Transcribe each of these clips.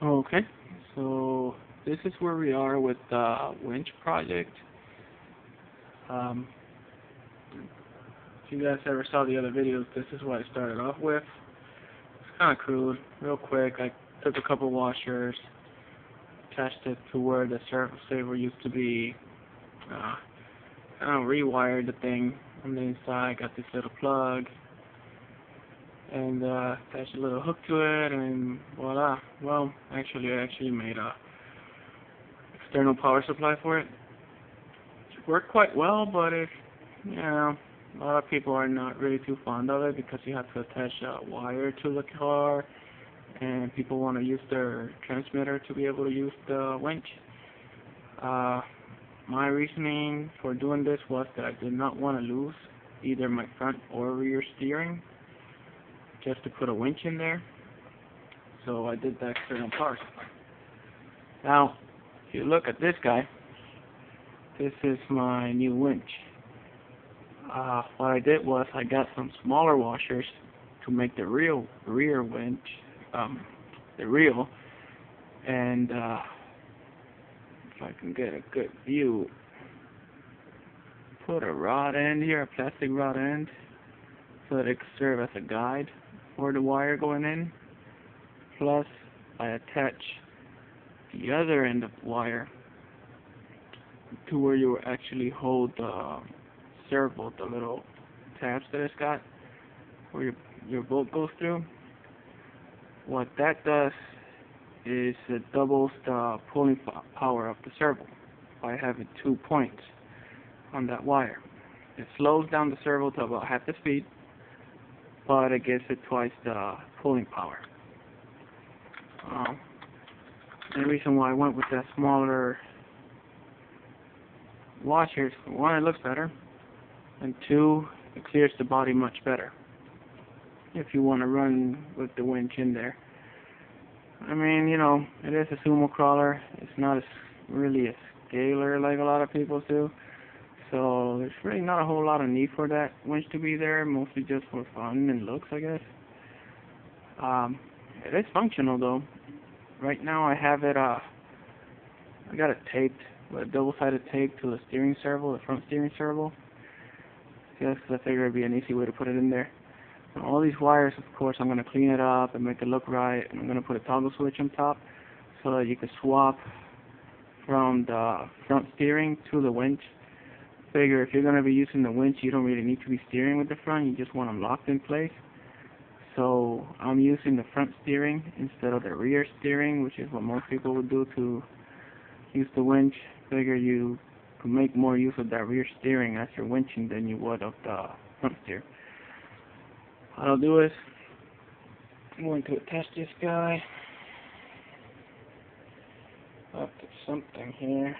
Okay, so this is where we are with the winch project. If you guys ever saw the other videos, this is what I started off with. It's kind of crude, real quick. I took a couple washers, attached it to where the servo saver used to be, rewired the thing on the inside, got this little plug, and attached a little hook to it, and voila. Well, actually, I made a external power supply for it. It worked quite well, but a lot of people are not really too fond of it because you have to attach a wire to the car, and people want to use their transmitter to be able to use the winch. My reasoning for doing this was that I did not want to lose either my front or rear steering just to put a winch in there. So I did the external power supply. Now, if you look at this guy, this is my new winch. What I did was I got some smaller washers to make the rear winch, the reel, and if I can get a good view, put a rod end here, a plastic rod end, so that it can serve as a guide for the wire going in. Plus, I attach the other end of the wire to where you actually hold the servo, the little tabs that it's got, where your bolt goes through. What that does is it doubles the pulling power of the servo by having 2 points on that wire. It slows down the servo to about half the speed, but it gives it twice the pulling power. The reason why I went with that smaller washer is, for one, it looks better, and two, it clears the body much better if you want to run with the winch in there. I mean, it is a Sumo Crawler. It's not really a scaler like a lot of people do. So there's really not a whole lot of need for that winch to be there, mostly just for fun and looks, I guess. It is functional though. Right now I have it, I got it taped with a double-sided tape to the steering servo, the front steering servo. Just because I figured it'd be an easy way to put it in there. Now, all these wires, of course, I'm going to clean it up and make it look right, and I'm going to put a toggle switch on top so that you can swap from the front steering to the winch. Figure if you're going to be using the winch, you don't really need to be steering with the front, you just want them locked in place. So I'm using the front steering instead of the rear steering, which is what most people would do to use the winch. Figure you can make more use of that rear steering as you're winching than you would of the front steer. What I'll do is I'm going to attach this guy up to something here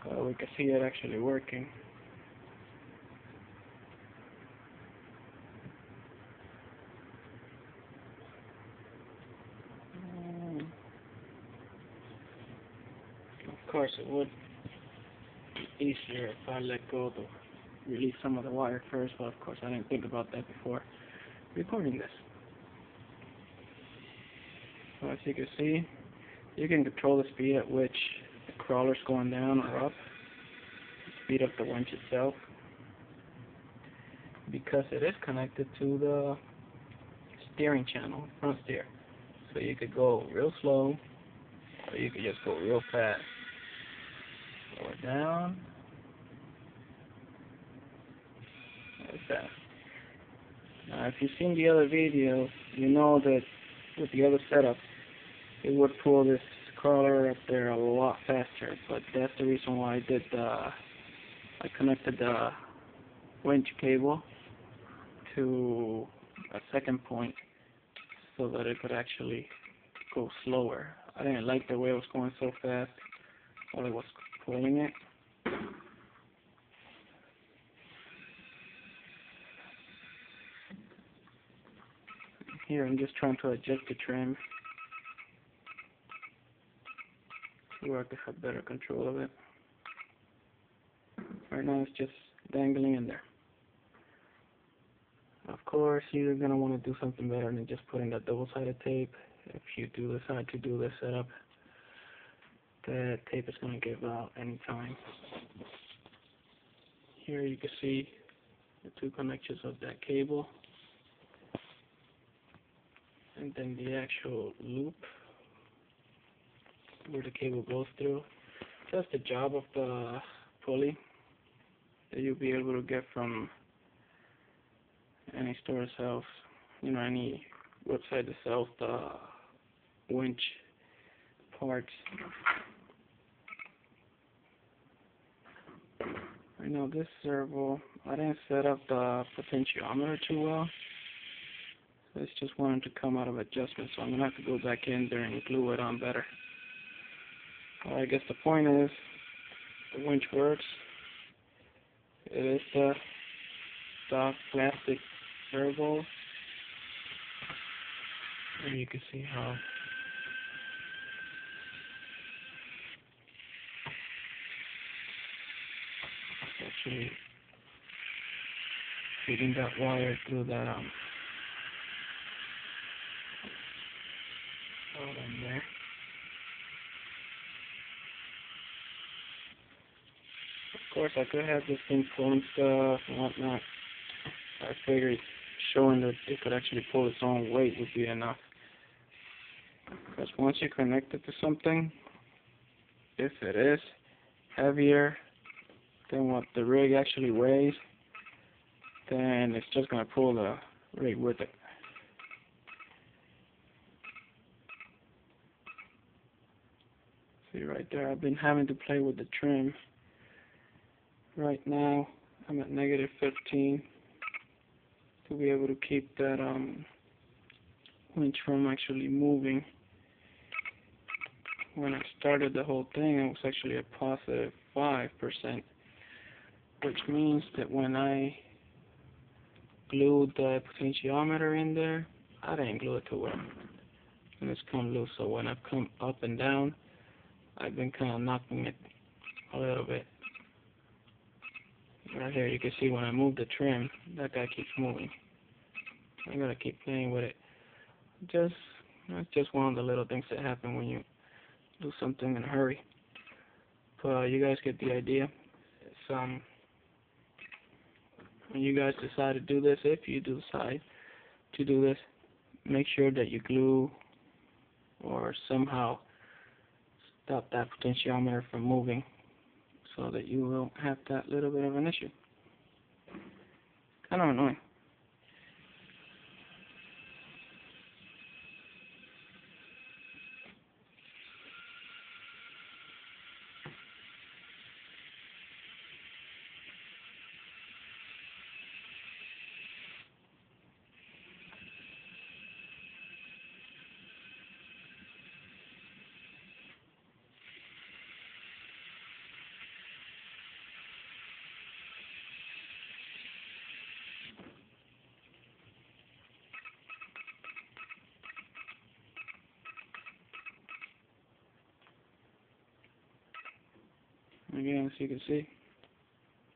so we can see it actually working. Of course, it would be easier if I let go to release some of the wire first, but of course I didn't think about that before recording this. So as you can see, you can control the speed at which the crawler's going down or up, speed up the winch itself, because it is connected to the steering channel, front steer. So you could go real slow, or you could just go real fast. Slow it down. Fast. Now, if you've seen the other videos, you know that with the other setup, it would pull this crawler up there a lot faster. But that's the reason why I connected the winch cable to a second point so that it could actually go slower. I didn't like the way it was going so fast while it was pulling it. Here I'm just trying to adjust the trim so I can have better control of it. Right now it's just dangling in there. Of course, you're going to want to do something better than just putting that double-sided tape. if you do decide to do this setup, the tape is going to give out anytime. Here you can see the two connections of that cable, and then the actual loop where the cable goes through. That's the job of the pulley that you'll be able to get from any store that sells, any website that sells the winch parts. I know this servo, I didn't set up the potentiometer too well. It's just wanted to come out of adjustment, so I'm going to have to go back in there and glue it on better. I guess the point is, the winch works. It is the stock plastic servo. And you can see how it's actually feeding that wire through that out in there. Of course, I could have this thing pulling stuff and whatnot. I figured showing that it could actually pull its own weight would be enough. Because once you connect it to something, if it is heavier than what the rig actually weighs, then it's just going to pull the rig with it. See right there, I've been having to play with the trim. Right now, I'm at -15 to be able to keep that winch from actually moving. When I started the whole thing, it was actually a +5%, which means that when I glued the potentiometer in there, I didn't glue it too well, and it's come loose. So when I've come up and down, I've been kind of knocking it a little bit. Right here, you can see when I move the trim, that guy keeps moving. I gotta keep playing with it. That's just one of the little things that happen when you do something in a hurry. But you guys get the idea. It's when you guys decide to do this, if you decide to do this, make sure that you glue or somehow stop that potentiometer from moving, so that you will have that little bit of an issue. Kind of annoying. Again, as you can see,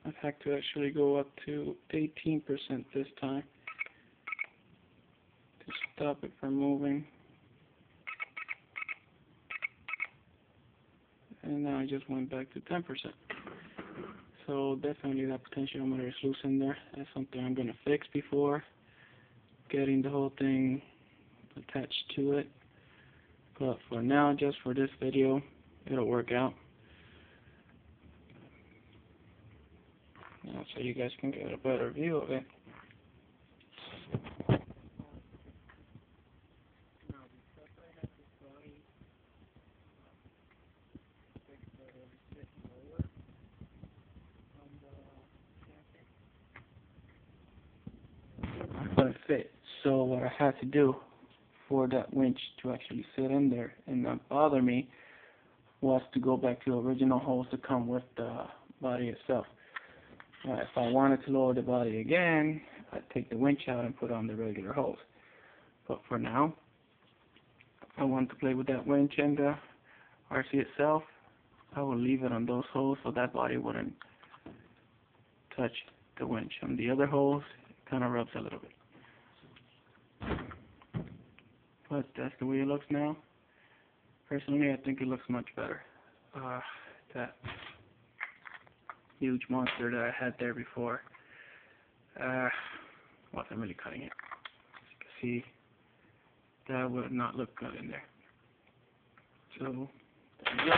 I've had to actually go up to 18% this time to stop it from moving. And now I just went back to 10%. So definitely that potentiometer is loose in there. That's something I'm going to fix before getting the whole thing attached to it. But for now, just for this video, it'll work out. So you guys can get a better view of it. I couldn't fit, so what I had to do for that winch to actually sit in there and not bother me was to go back to the original holes that come with the body itself. If I wanted to lower the body again, I'd take the winch out and put on the regular hose. But for now, if I want to play with that winch and the RC itself, I will leave it on those holes so that body wouldn't touch the winch. On the other holes, it kind of rubs a little bit. but that's the way it looks now. Personally, I think it looks much better. That huge monster that I had there before wasn't really cutting it. As you can see, that would not look good in there. So, there you go.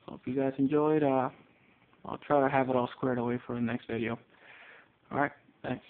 Hope you guys enjoyed. I'll try to have it all squared away for the next video. Alright, thanks.